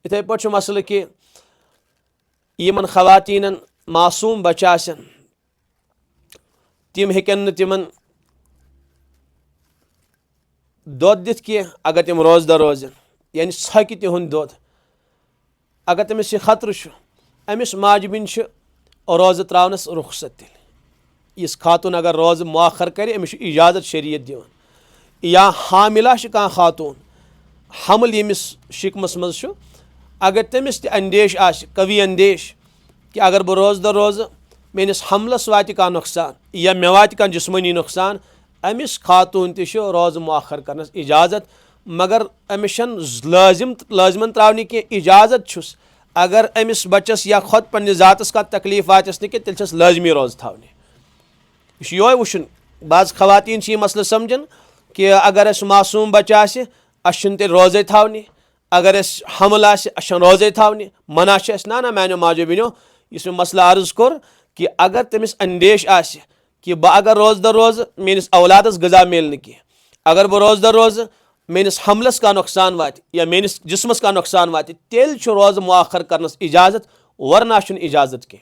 इथे पे मसल कि यमन खवातीन मासूम बच्चा आसन तिम हेकन तिमन दोद दिथ कि अगर तिम रोजदर रोजन यानी सक तिहुंद दोद अगर तमिस यह खतर अमिस माज बिन रोज त्रावनस रुखसत तेल इस खातून अगर रोज मुआखर कर अमिस इजाजत शरीयत दिवान या हामिला कह खातून हमल यमिस शिकमस मज अगर तमिस त अंदेश कवी अंदेश कि अगर बह रोजदर रोज मेनिस हमलस वात कह नुकसान या मे वात कह जिस्मनी नुकसान अमिस खातून तश रोज मुआखर करनस इजाजत मगर अमिस लाजिमन त्रावनी कि इजाजत छुस अगर अमिस बच्चस या खुद पन्ने जातस का तकलीफ वातस न तेल छस लाजमी रोज थावने यो वुन बाज खवातीन यह मसल समझन कि अगर अस मासूम बच्चा असन तेल रोजे थावने अगर अस हमल असन रोजे थावने मना ना ना मानो माजो बिनो इस मसल अर्ज कोर कि अगर तमिस अंदेश कि बह अगर रोजदर रोज मेनिस औलादस गजा मिल कह अगर बह रोजदर रोज मेनिस हमलस का नुकसान वात या मेनिस जिस्मस का नुकसान वात तेल रोज मुआखर करनस इजाजत वरना इजाजत कह।